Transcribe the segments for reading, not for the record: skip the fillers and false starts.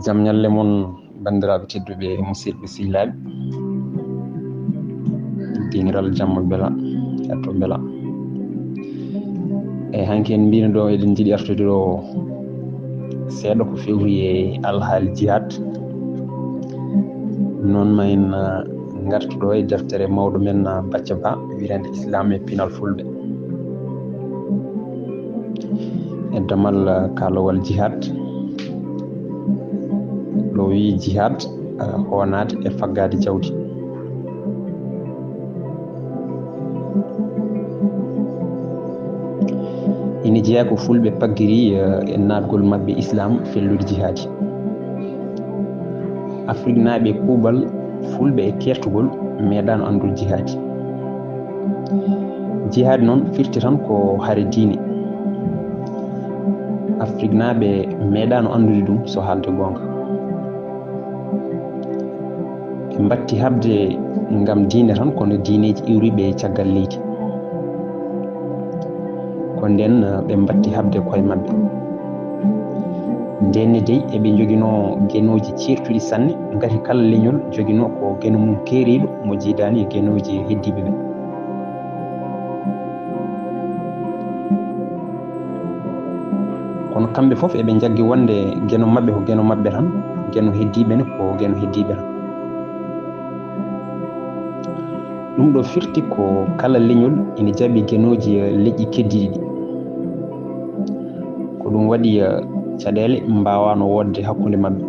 jam nyalle mon bandiraɓe tedduɓe musidɓe sihlaɓe diniral jamma bela etto bela hanki en mbino ɗo eɗen jiiɗi artude ɗo seeɗa ko fewri e alhaali jihad noon ma en gartuɗo e deftere mawɗo men Bacca Ba wirende Islaamu e pinal fulɓe e damal kalowal jihad ɗo wi jihad honade e faggade jawdi. ina jeeya ko fulɓe paggiri e natgol mabɓe islam fellude jihadi. Afrique naaɓe kuuɓal fulɓe e kertugol meeɗano andude jihadi. Jihadi noon firti tan ko haare diine. Afrique naaɓe meeɗano andude ɗum so haalde gonga. ɓe mbatti habde ngam diine tan kono diineji iwriɓe e caggal leydi. ko nden ɓe mbatti habde koye mabɓe. ndenne dey eɓe joguino genoji certuɗi sanne gati kala leñol joguino ko geno mum keeriɗo mo jiidani e genoji heddiɓe ɓe. kono kamɓe fof eɓe jaggi wonde geno mabɓe ko geno mabɓe tan, geno heddiɓe ne ko geno heddiɓe tan. ɗum ɗo firti ko kala leñol ina jaɓi genoji leƴƴi keddiɗi ɗi. ko ɗum waɗi caɗele mbawano wodde hakkude mabɓe.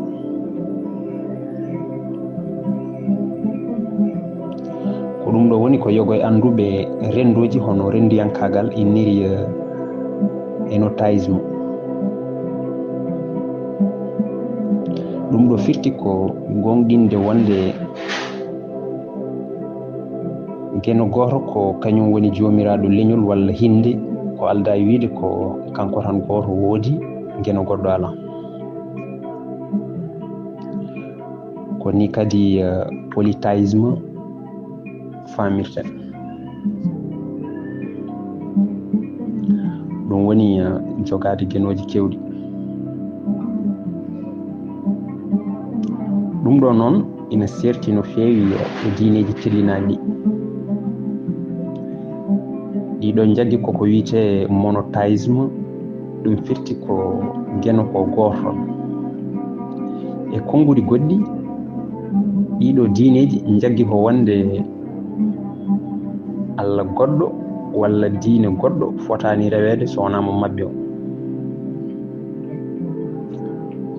ko ɗum ɗo woni ko yogo e anduɓe rendoji hono rendiyankagal inniri enotaisme. ɗum ɗo firti ko gonɗinde wonde geno goto ko kañum woni jomiraɗo leñol walla hinde ko alda e wiide ko kanko tan goto woodi geno goɗɗo ala. ko ni kadi polythéisme famirte. ɗum woni jogade genoji kewɗi. ɗum ɗo noon ina serti no feewi e diineji tellinaɗi ɗi. ɗiɗon jaggi koko wiyete monothéisme. ɗum firti ko geno ko goto e konngudi goɗɗi. ɗiɗo diineji jaggi ko wonde Allah goɗɗo walla diine goɗɗo fotani rewede so wonamo mabɓe o.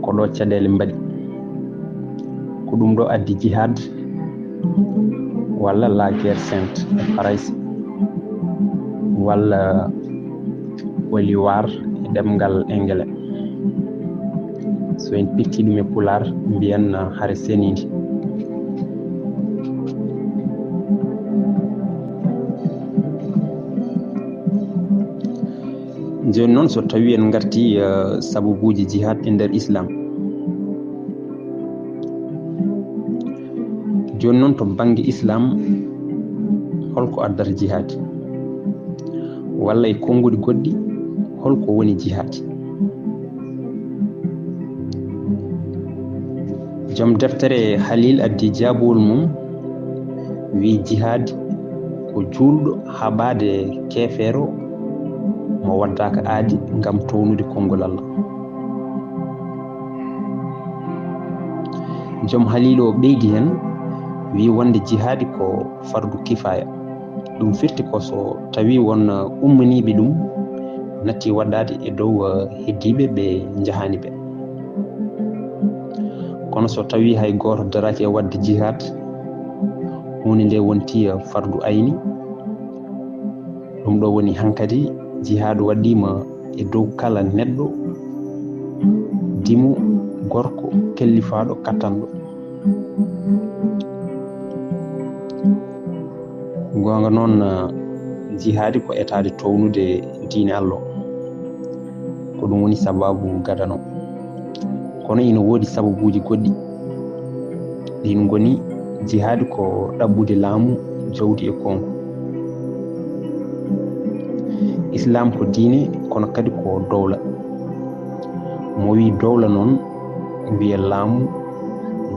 ko ɗo caɗele mbaɗi. ko ɗum ɗo addi jihad walla la guerre sainte e farayse walla waliwar e ɗemgal anglais. so en pitti ɗum e pular mbiyan haare senidi. joni noon so tawi en garti sababuji jihad e nder islam. joni noon to banggue islam holko addata jihad walla e konngudi goɗɗi holko woni jihad. joom deftere Halil addi jaabowol mum wi jihad ko julɗo haɓade kefeero mo waddaka aadi ngam townude konngol Allah. joom Halil o ɓeydi hen wi wonde jihadi ko fardu kifaya. ɗum firti ko so tawi won ummaniɓe ɗum natti waɗade e dow heddiɓe ɓe jahani ɓe. kono so tawi hay goto daraki e wadde jihad hunde nde wonti fardu ayni. ɗum ɗo woni hankadi jihad waɗima e dow kala neɗɗo dimu gorko kellifaɗo kattanɗo. gonga noon jihadi ko etade townude diine Allah ko ɗum woni sababu gadano. kono ina woodi sababuji goɗɗi ɗin goni jihadi ko ɗabbude laamu jawdi e konko. islam ko diine kono kadi ko dowla. mo wi dowla noon wiye laamu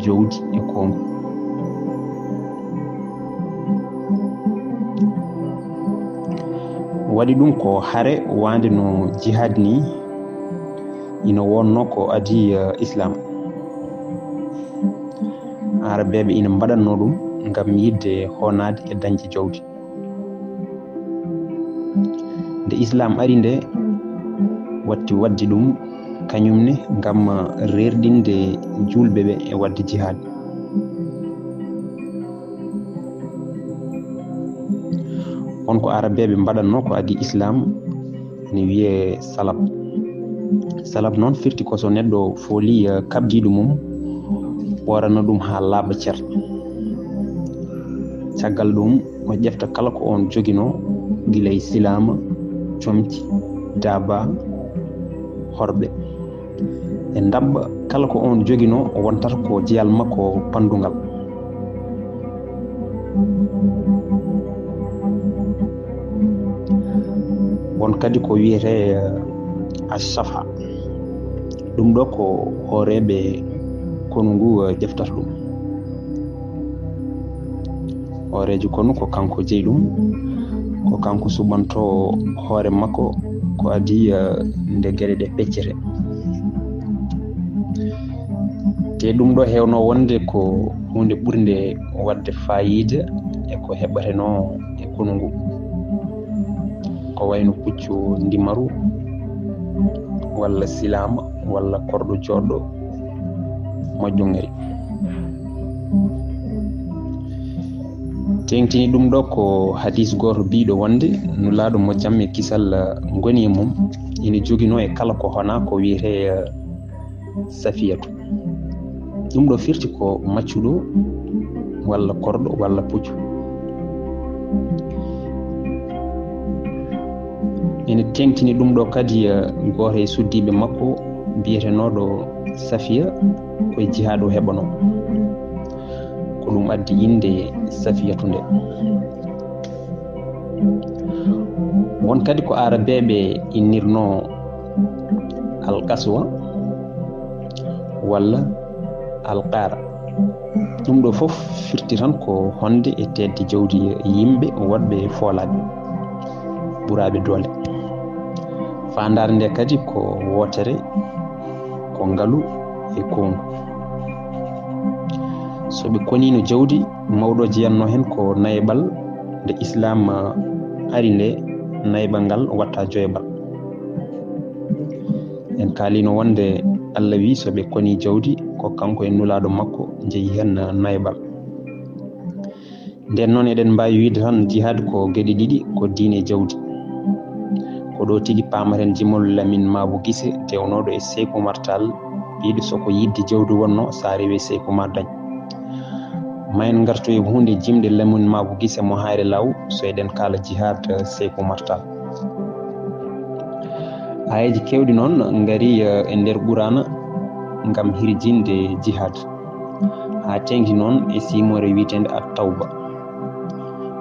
jowdi e kongo. waɗi ɗum ko hare wande no jihad ni ina wonno ko adi islam. arabeɓe ina mbaɗanno ɗum ngam yidde honade e dañde jawdi. nde islam ari nde watti waddi ɗum kañumne ngam rerɗinde julɓe ɓe e wadde jihad. wonko arabeɓe mbaɗanno ko adi islam ne wiye salab noon firti ko so neɗɗo fooli kabdiɗo mum ɓorana ɗum ha laaɓa cer. caggal ɗum o ƴefta kala ko on jogino gila e silama, comci, daaba, horɓe e dabba kala ko on jogino o wontata ko jeyal makko pandugal. won kadi ko wiyete ashafa ɗum ɗo ko hooreɓe konu ngu ƴeftata ɗum. hoorejo konu ko kanko jeyi ɗum, ko kanko suɓanto hoore makko ko adi nde gueɗe ɗe peccete. te ɗum ɗo hewno wonde ko hunde ɓurde wadde fayida e ko heɓateno e konu ngu, ko wayno puccu ndimaru walla silama walla korɗo joɗɗo moƴƴongari. tengtini ɗum ɗo ko hadis goto biɗo wonde nulaɗo mo jamme kisal goni e mum ina jogino e kala ko hona ko wiyete safiyatu. ɗum ɗo firti ko maccuɗo walla korɗo walla puccu. ene tengtini ɗum ɗo kadi goto e suddiɓe makko biyetenoɗo safiya koye jihad o heɓano, ko ɗum addi inde safiyatu nde. won kadi ko arabeɓe innirno alqaswa walla alqara. ɗum ɗo fof firti tan ko honde e tedde jawdi yimɓe wonɓe foolaɓe ɓuraɓe doole. fandare nde kadi ko wotere, ko ngalu e kongu. so ɓe konino jawdi mawɗo jeyanno hen ko naybal. nde islam ari nde naybal ngal watta joybal. en kalino wonde Allah wi so ɓe koni jawdi ko kanko e nulaɗo makko jeeyi hen naybal. nden noon eɗen mbawi wiide tan jihad ko gueɗe ɗiɗi, ko diine jawdi. ko ɗo tigui pamaten Jimol Lamin Mabo Guissé dewnoɗo e Sékou Oumar Tall biɗo soko yidde jawdi wonno sa rewi Sékou Oumar dañ. ma en garto e hunde jimde Lamin Mabo Guissé mo hayre law so eɗen kala jihad Sékou Oumar Tall. ayeji kewɗi noon gari e nder Qur'ana ngam hirjinde jihad, ha tengti noon e simore witende at-tawba.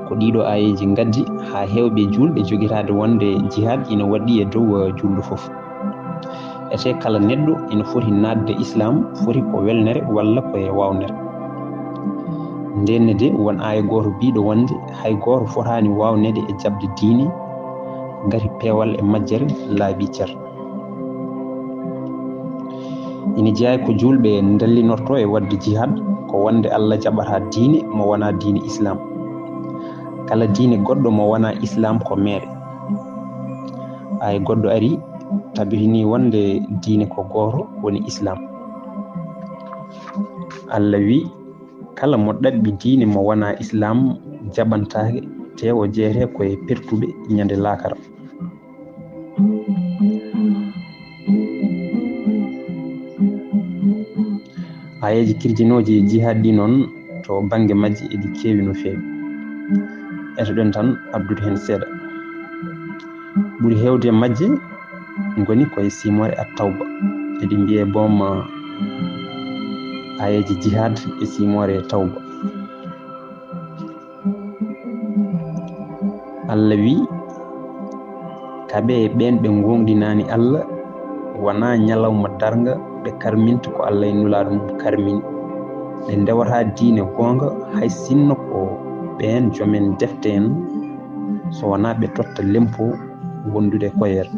ko ɗiɗo ayeji gaddi ha hewɓe julɓe joguitade wonde jihad ina waɗi e dow julɗo foof. ete kala neɗɗo ina foti nadde islam foti ko welnere walla koye wawnere. ndenne de won aya goto biɗo wonde hay goto fotani wawnede e jabde diine gati peewal e majjere laabi cer. ina jeeya ko julɓe dallinorto e wadde jihad ko wonde Allah jaɓata diine mo wona diine islam. kala diine goɗɗo mo wona islam ko meere. ay goɗɗo ari tabitini wonde diine ko goto woni islam. Allah wi kala mo ɗaɓɓi diine mo wona islam jaɓantake te o jeeyete koye pertuɓe ñande laakara. ayeji kirjinoji jihad ɗi noon to banggue majji eɗi keewi no feewi. eto ɗen tan addude hen seeɗa. ɓuuri hewde majje goni koye simore at-tawba. eɗi mbiye boom ayeji jihad e simore tawba. Allah wi kaɓe ɓen ɓe gonɗinani Allah wona ñalawma darga ɓe karminta ko Allah e nulaaɗo mum karmini ɓe ndewata diine goonga hay sinno ko ɓeen jomen defte en so wonaa ɓe totta lempo wondude koyere.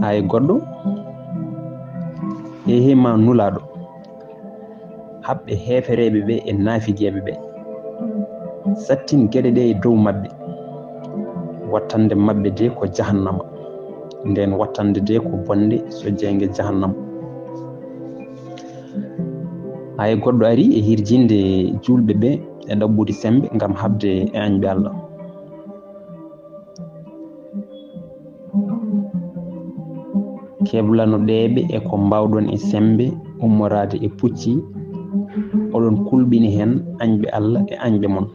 Hay goɗɗo hema nulaaɗo haɓɓe heefereeɓe ɓe e naafigeeɓe ɓe sattin geɗe ɗe e dow maɓɓe wattande maɓɓe de ko jahannama nden wattande de ko bonde so jeynge jahannama. Hay goɗɗo ari e hirjinde julɓe ɓe e ɗaɓɓude sembe ngam haɓde e añɓe Allah. Keblanoɗeɓe e ko mbawɗon e sembe ummorade e pucci oɗon kulɓini hen añɓe Allah e añɓe mon.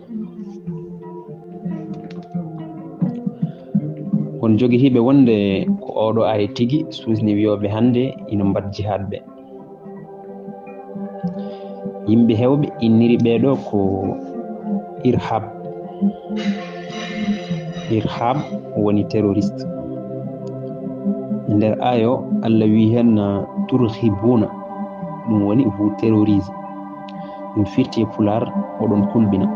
On joguitiɓe wonde ko oɗo aya tigi susni wiyoɓe hande ina mbad jihad ɓe. Yimɓe hewɓe inniri ɓeɗo ko irhab woni terroriste. Nder ayo Allah wi hen turhibuna ɗum woni vous terrorise ɗum firti e pular oɗon kulɓina.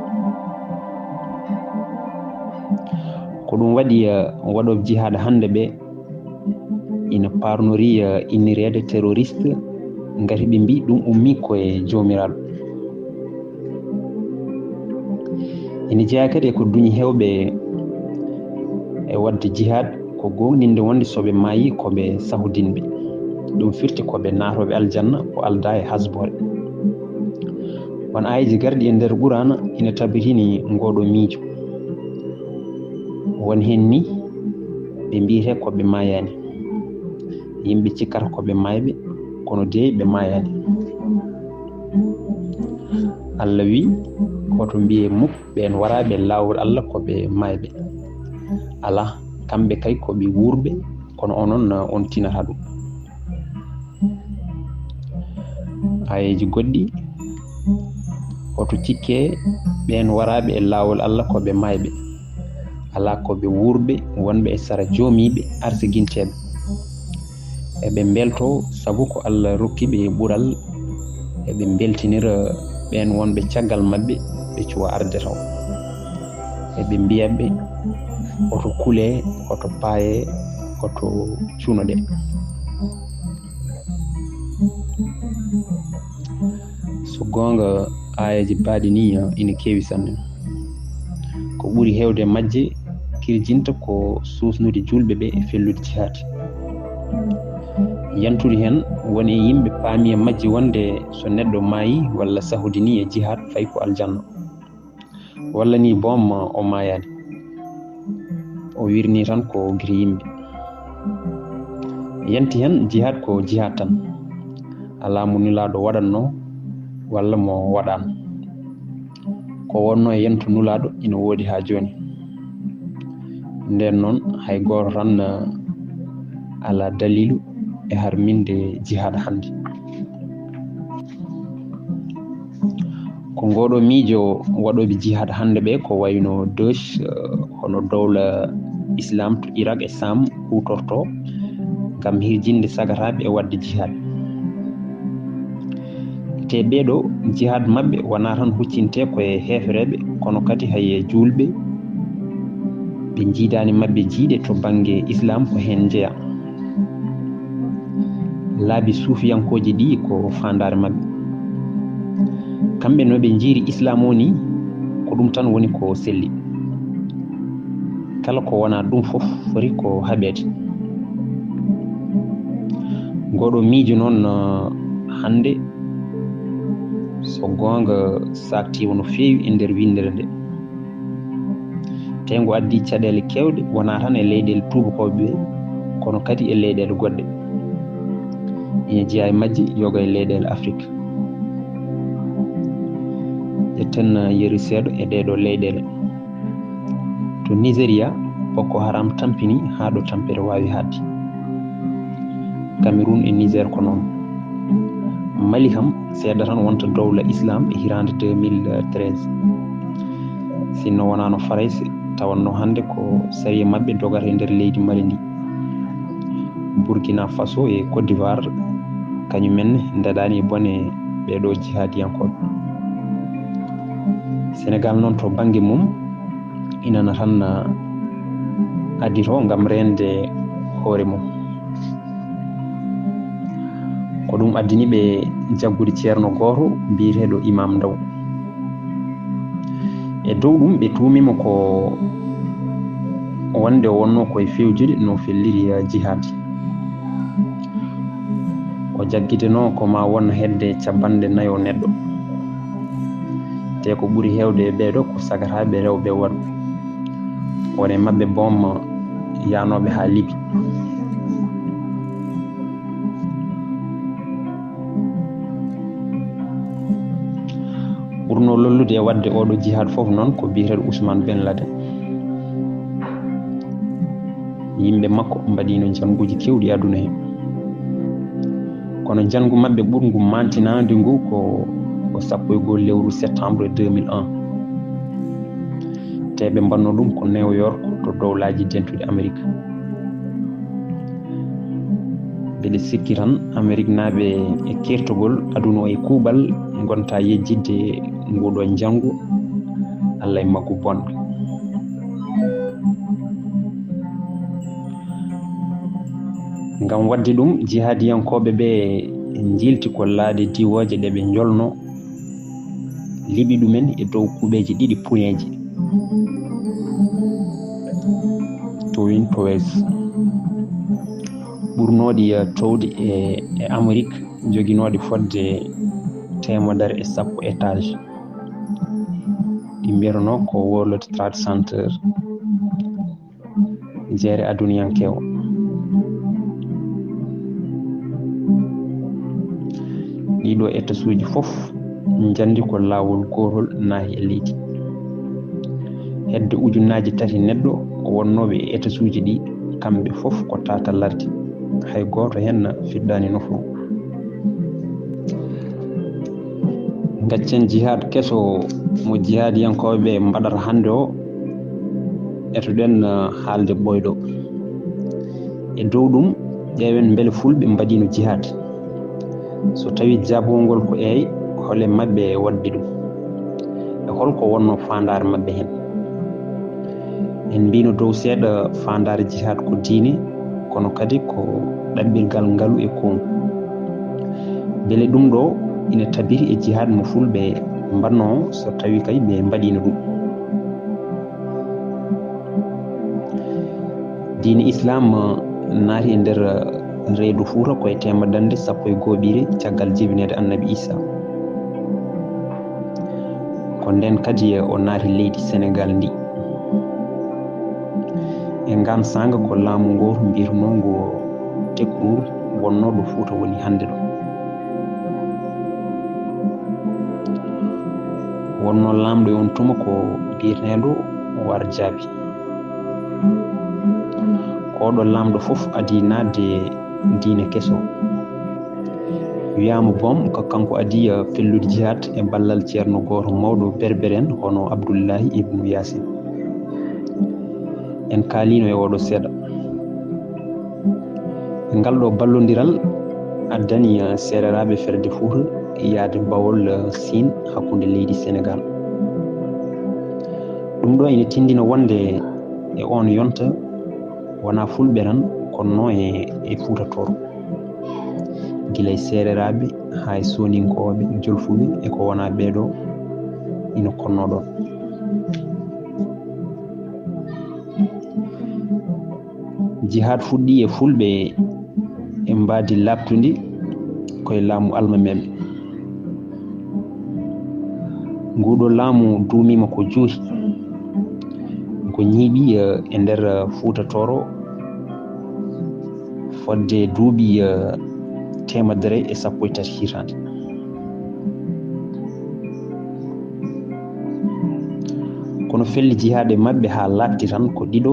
Ko ɗum waɗi waɗoɓe jihad hande ɓe ina parnori innirede terroriste ngati ɓe mbi ɗum ummi koye jomiraɗo. Ina jeeya kadi e ko duñi hewɓe e wadde jihad ko gonɗinde wonde soɓe maayi koɓe sahudinɓe ɗum firti koɓe naatoɓe aljanna ko alda e hasbore. Won ayiji garɗi e nder Qur'ana ina tabitini ngoɗo miijo won hen ni ɓe mbiyete koɓe mayani yimɓe cikkata koɓe mayɓe kono de ɓe mayani. Allah wi koto mbiye mukk ɓen waraɓe lawol Allah koɓe mayɓe ala kamɓe kay koɓe wurɓe kono onon on tinata ɗum. Ayeji goɗɗi hoto cikke ɓen waraɓe e lawol Allah koɓe mayɓe ala koɓe wurɓe wonɓe e sara joomiɓe arsiguinteɓe eɓe belto saabu ko Allah rokkiɓe e ɓuural eɓe beltinira ɓen wonɓe caggal mabɓe ɓe cuwa arde taw eɓe mbiyaɓe oto kule oto paaye oto cuunoɗe. So gonga ayaji baaɗi ni ina keewi sanne. Ko ɓuri hewde majje kirjinta ko susnude julɓe ɓe e fellude jihad. Yantude hen woni e yimɓe paami e majje wonde so neɗɗo maayi walla sahude ni e jihad fay ko aljanna walla ni bom o mayani o wirni tan ko giri yimɓe. Yanti hen jihad ko jihad tan ala mo nulaɗo waɗanno walla mo waɗano ko wonno e yantu nulaɗo ina woodi ha joni. Nden noon hay goto tan ala dalilu e harminde jihad hande. Ko ngoɗo miijo waɗoɓe jihad hande ɓe ko wayno Daesh hono dowla Islaamu to Irak e Sam hutorto ngam hirjinde sagataɓe e wadde jihad. Te ɓeɗo jihad mabɓe wona tan huccinte koye hefereɓe kono kadi haye julɓe ɓe jiidani mabɓe jiiɗe to banggue islam ko hen jeeya. Laabi suufiyankoji ɗi ko fandare mabɓe kamɓe no ɓe jiiri islam o ni ko ɗum tan woni ko selli kala ko wona ɗum fof foti ko haɓede. Ngoɗo miijo noon hande so gonga saktima no feewi e nder windere nde te ngo addi caɗele kewɗe wona tan e leyɗele tubakoɓe ɓe kono kadi e leyɗele goɗɗe ina jeeya e majje yoga e leyɗele Afrique. Ƴetten yeru seeɗa e ɗeɗo leyɗele to Nigéria Boko Haram tampini ha ɗo tampere wawi hadde. Cameroun e Niger ko noon. Mali kam seeɗa tan wonta dowla islam e hirande 2013 sinno wonano Farayse tawanno hande ko sariya mabɓe dogata e nder leydi Mali ndi. Burkina Faso e Côte d'Ivoire kañumen ndaɗani bone ɓeɗo jihadiyankoɓe. Sénégal noon to banggue mum inana tan addito ngam rende hoore mum. Ko ɗum addini ɓe jaggude ceerno goto biyeteɗo Imam Ndaw. E dow ɗum ɓe tumimo ko wonde o wonno koye fewjude no felliri jihad. O jaggiteno ko ma won hedde capanɗe 4 neɗɗo, te ko ɓuri hewde e ɓeɗo ko sagataɓe rewɓe worɓe, wone mabɓe boom yanoɓe ha Libi. ɓurno lollude e wadde oɗo jihad foof noon ko biyeteɗo Ousmane Ben Laden. Yimɓe makko mbaɗino janguji kewɗi aduna he, kono jangu mabɓe ɓurgu mantinade ngu ko 11 lewru septembre 2001. te ɓe mbanno ɗum ko New York to dowlaji dentude Amérique. Beɗe sikki tan Amérique naaɓe e kertogol aduna e kuuɓal gonta yejjidde nguɗo jangu Allah e maggu bonɗo. Ngam wadde ɗum jihadiyankoɓe ɓe jilti ko laade diwoje ɗe ɓe jolno liɓi ɗumen e dow kuuɓeji ɗiɗi puneji Twin Towers ɓurnoɗi towde e Amérique, joginoɗe fodde 110 étage. ɗi mbiyatano ko World Trade Center jeere aduniyankewo. ɗiɗo étage uji fof jandi ko lawol gotol naahi e leydi. hedde ujunnaji 3 neɗɗo wonnoɓe e étage uji ɗi kamɓe fof ko tata lardi, hay goto hen fiddani nofru. gaccen jihad keso mo jihadiyankoɓe mbaɗata hande o etuɗen haalde ɓoyɗo. e dow ɗum ƴeewen beele fulɓe mbaɗino jihad, so tawi jabogol ko eey hole mabɓe wadde ɗum e holko wonno fandare mabɓe hen. en mbino dow seeɗa fandare jihad ko diine, kono kadi ko ɗaɓɓirgal ngalu e kongu. beele ɗum ɗo ina tabiri e jihad mo fulɓe mbanno so tawi kay ɓe mbaɗino ɗum. diine islam naati e nder reedu Fuuta koye temedande 11 caggal jibinede annabi Isa. ko nden kadi o naati leydi Sénégal ndi. e ngan sanga ko laamu ngoto mbiyatuno ngo Tekruur wonnoɗo Fuuta woni hande ɗo. wonno lamɗo on tuma ko biyeteɗo War Jaabi. koɗo lamɗo fof adi nadde diine keso. wiyama boom ko kanko adi fellude jihad e ballal ceerno goto mawɗo berbere en hono Abdoullahi ibnu Yasin. en kaalino e oɗo seeɗa. ngal ɗo ballodiral addani seereraɓe ferde Fuuta yaade Bawol Sine hakkude leydi Sénégal. ɗum ɗo ene tindina wonde e on yonta wona fulɓe tan konno e Fuutatoro, guilay seereraɓe hay soninkoɓe jolfuɓe e ko wona ɓeɗo ina konno ɗon. jihad fuɗɗi e fulɓe e mbadi labtundi koye laamu almameɓe. nguɗo laamu duumima ko juuti, ko ñiiɓi e nder Fuutatoro fodde duuɓi 113 hitande. kono felli jihade mabɓe ha latti tan ko ɗiɗo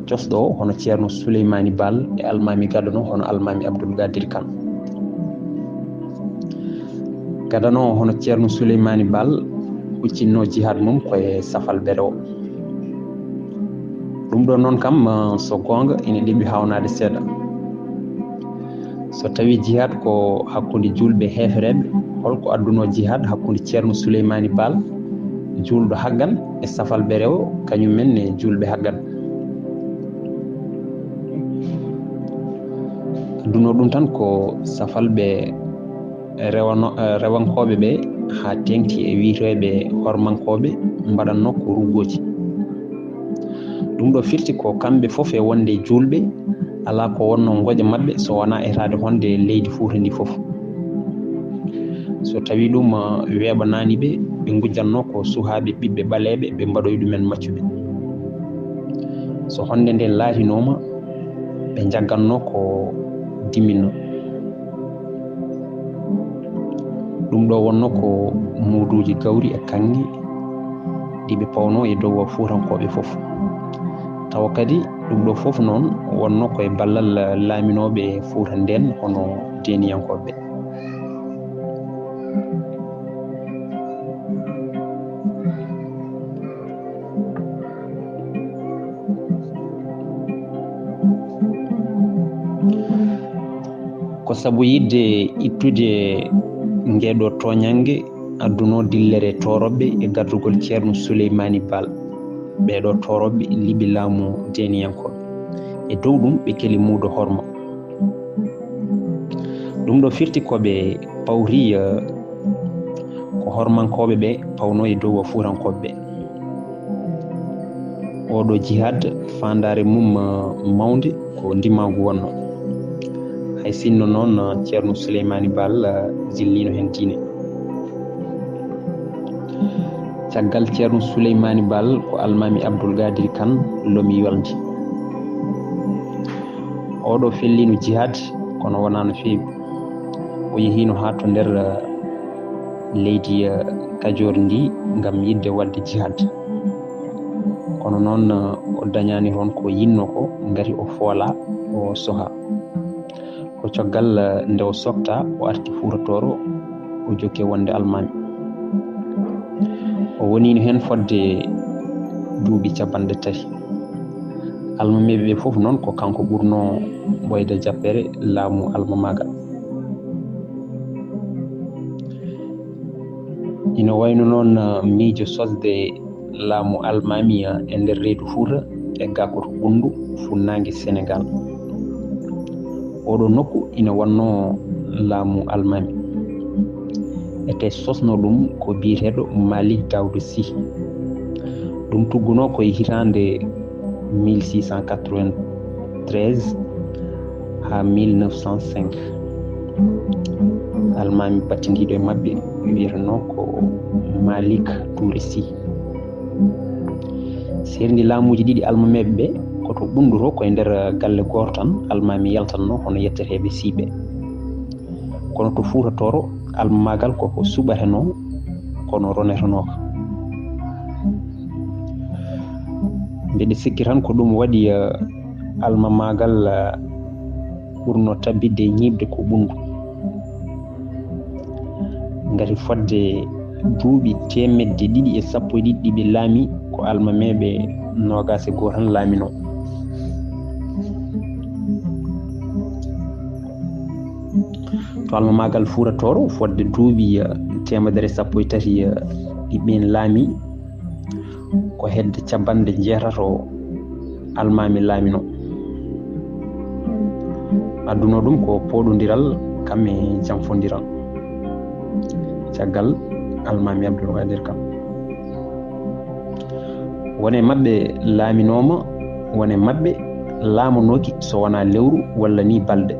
cosɗo hono ceerno Souleymani Bal e almami gadano hono almami Abdoul Gadir Kane. gadano hono ceerno Souleymani Bal huccinno jihad mum koye safal bere o. ɗum ɗo noon kam so gonga ina ɗeɓi hawnade seeɗa. so tawi jihad ko hakkunde julɓe hefreɓe, holko adduno jihad hakkunde ceerno Souleymani Baal julɗo haggan e safalɓe rewo kañumen ne julɓe haggan. adduno ɗum tan ko safalɓe rewankoɓe ɓe ha tengti e wiiteɓe hormankoɓe mbaɗanno ko ruggoji. ɗum ɗo firti ko kamɓe fof e wonde julɓe ala ko wonno goƴa mabɓe so wona etade honde leydi Fuuta ndi fof. so tawi ɗum weɓanani ɓe gujjanno ko suhaɓe ɓiɓɓe ɓaleɓe ɓe mbaɗoy ɗumen maccuɓe. so honde nde laatinoma ɓe jagganno ko diminno. ɗum ɗo wonno ko muuduji gawri e kanŋe ɗiɓe pawno e dow Fuutankoɓe fof. tawa kadi ɗum ɗo fof noon wonno koye ballal laaminoɓe Fuuta nden hono deniyankoɓe. ko sabu yidde ittude ngeɗo toñange adduno dillere toroɓe e gardugol ceerno Souleymani Baal. ɓeɗo toroɓe liɓi laamu deniyankoɓe e dow ɗum ɓe keli muudo horma. ɗum ɗo firti koɓe pawri ko hormankoɓe ɓe pawno e dow Fuutankoɓe ɓe. oɗo jihad fandare mum mawde ko ndimagu wonno. hay sinno noon ceerno Souleymani Baal zillino hen diine. caggal ceerno Souleymani Baal ko almami Abdoul Gadiri Kane lomi yolde. oɗo fellino jihad kono wona no feewi. o yehino ha to nder leydi Kajoor ndi ngam yidde wadde jihad. kono noon o dañani toon ko yinno ko ngati o foola o soha. o caggal nde o softa o arti Fuuta Tooro o jokke wonde almami. o wonino hen fodde duuɓi 3. almameɓe ɓe fof noon ko kanko ɓurno ɓoyde jappere laamu almamagal. ina wayno noon miijo sosde laamu almami e nder reedu Fuuta e gakoto Bundu funnangue Sénégal. oɗo nokku ina wanno laamu almami ete sosno ɗum ko biyeteɗo Malick Daoudou Sy. ɗum tugguno koye hitande 1693 ha 1905. almami battidiɗo e mabɓe wiyeteno ko Malick Touré Sy. serdi laamuji ɗiɗi almameɓe ɓe koto Bundu to koye nder galle goto tan almami yaltanno hono yetteteɓe Syɓe. kono to Fuuta Tooro almamagal koko suɓateno kono ronetenoka. mbeɗe sikki tan ko ɗum waɗi almamagal ɓurno tabbidde ñiɓde ko Bundu. ngati fodde duuɓi 211 ɗiɓe laami ko almameɓe 21 tan laamino. to almamagal Fuuta Tooro fodde duuɓi 113 ɗiɓen laami ko hedde caɓande 6 almami laamino. adduno ɗum ko poɗodiral kam e janfodiral caggal almami Abdoul Gadiri Kane. wone mabɓe laaminoma, wone mabɓe laamanoki so wona lewru walla ni balɗe.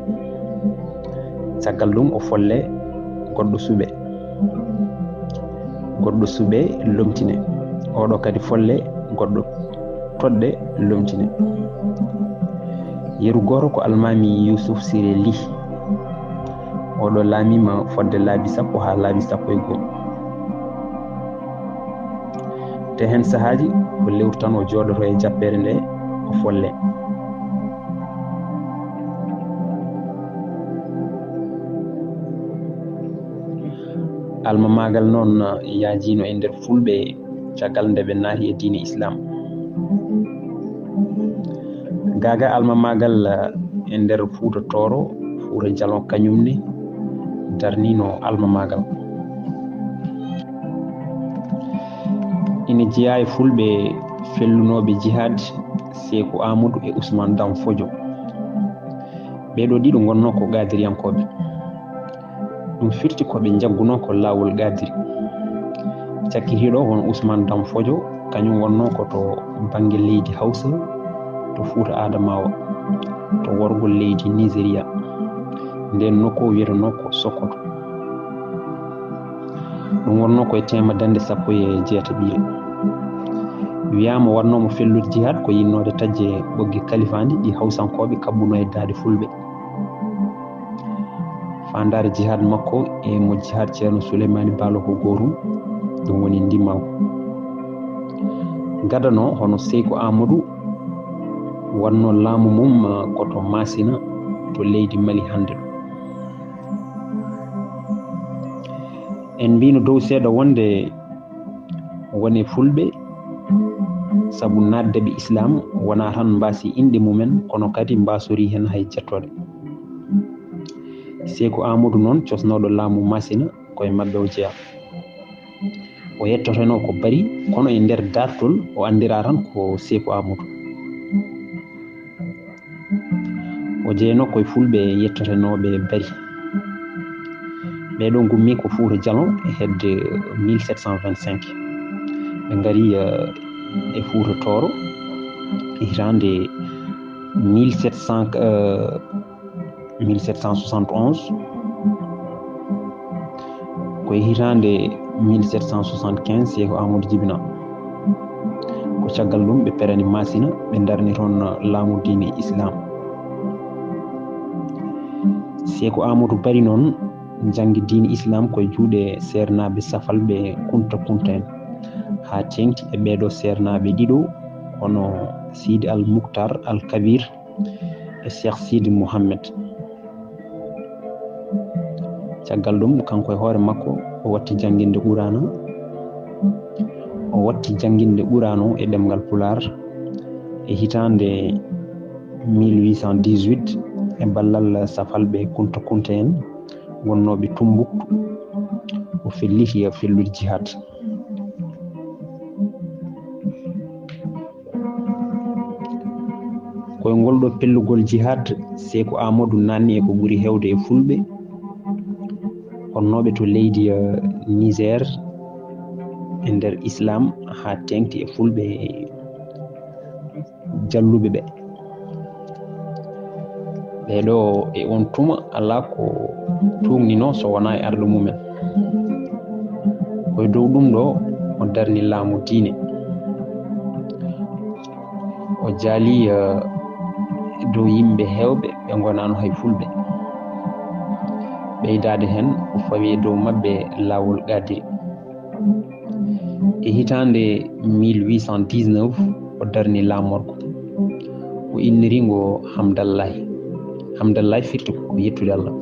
caggal ɗum o folle goɗɗo suɓe lomtine. oɗo kadi folle goɗɗo toɗɗe lomtine. yeru goto ko almami Youssouf Siré Ly. oɗo laamima fodde laabi 10 ha laabi 11. te hen sahaji ko lewru tan o joɗoto e jappere nde o folle. almamagal noon yaajino e nder fulɓe caggal nde ɓe naati e diine Islaamu. gaga almamagal e nder Fuuta Tooro Fuuta Jalon kañumne darnino alma magal. ina jeeya e fulɓe fellunoɓe jihad Sekou Amadou e Ousmane Dam Fodio. ɓeɗo ɗiɗo gonno ko gadiriyankoɓe. ɗum firti koɓe jagguno ko lawol gadiri. cakkitiɗo won Ousmane Dam Fodio, kañum wonno ko to banggue leydi Hausa to Fouta Adamawa to worgol leydi Nigéria, nden nokku wiyeteno ko Sokoto. ɗum wonno koye tema dande 16 wiyama wannomo fellude jihad ko yinnode tajje ɓoggi kalifandi ɗi hawsankoɓe kabbuno e daade fulɓe. fandare jihad makko e mo jihad ceerno Souleymani Balo ko gotum, ɗum woni ndimmaw. gadano hono Sekou Amadou wanno laamu mum koto Masina to leydi Mali hande ɗo. en mbino dow seeɗa wonde woni fulɓe sabu naddeɓe Islamu wona tan mbasi inde mumen kono kadi mbasori hen hay jettode. Sekou Amadou noon cosnoɗo laamu Masina koye mabɓe o jeeya. o yettoteno ko Bari, kono e nder dartol o andira tan ko Sekou Amadou. o jeeyno koye fulɓe yettotenoɓe Bari. ɓeɗo gummi ko Fouta Jalon e hedde 1725. ɓe gari e Fouta Toro hitande 1771. koye hitande 1775 Sekou Amadou jibina. ko caggal ɗum ɓe perani Masina ɓe darni toon laamu diine Islaamu. Sekou Amadou Bari noon jangi diine Islam koye juuɗe sernaɓe safal ɓe kunta en ha tengti e ɓeɗo sernaɓe ɗiɗo hono Sidi Al Moukhtar Al Kabir e Cheikh Sidi Mouhammed. caggal ɗum kanko e hoore makko o watti jangguinde Qur'an e ɗemgal Pular e hitande 1818 e ballal safalɓe kunta en wonnoɓe Tumbuktu o felliti e fellude jihad. koye ngolɗo pellugol jihad Sekou Amadou nanni e ko ɓuuri hewde e fulɓe honnoɓe to leydi Niger e nder Islam ha tengti e fulɓe jalluɓe ɓe. ɓeɗo e on tuma ala ko tugnino so wona e arɗo mumen. koye dow ɗum ɗo o darni laamu diine. o jaali dow yimɓe hewɓe ɓe gonano hay fulɓe. ɓeydade hen o fawi dow mabɓe lawol gadiri. e hitande 1819 o darni laamorgo. o innirigo Hamdallahi firti ko yettude Allah.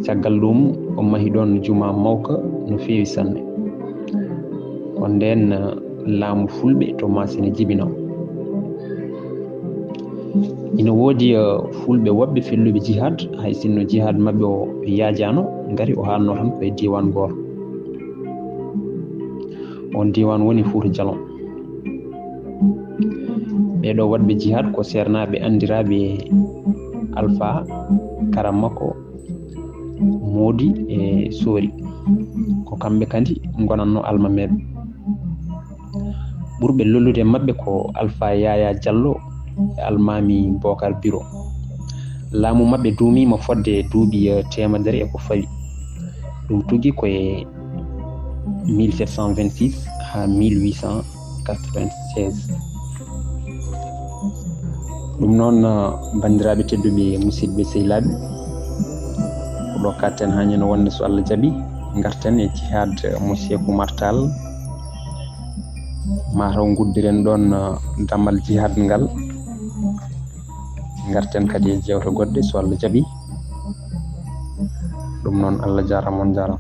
caggal ɗum o mahi ɗon juma mawka no fewi sanne. ko nden laamu fulɓe to Masina jibina. ina woodi fulɓe woɓɓe felluɓe jihad hay sinno jihad mabɓe o yaajano gari o haalno tan koye diwan goto. on diwan woni Fouta Jalon. ɓeɗo waɗɓe jihad ko sernaɓe andiraɓe Alpha karam makko Modi e Sori, ko kamɓe kadi gonanno almameɓe. ɓurɓe lollude mabɓe ko Alpha Yaya Diallo e almami Bocar Biro. laamu mabɓe duumima fodde duuɓi 100 e ko fawi. ɗum tugi koye 1726 ha 1896. ɗum noon bandiraɓe tedduɓe musidɓe sehilaɓe, ko ɗo katten hañeno wonde so Allah jaaɓi garten e jihad mo Sekou Martal mataw guddiren ɗon dammal jihad ngal. garten kadi e jewte goɗɗe so Allah jaaɓi. ɗum noon Allah jarama on jarama.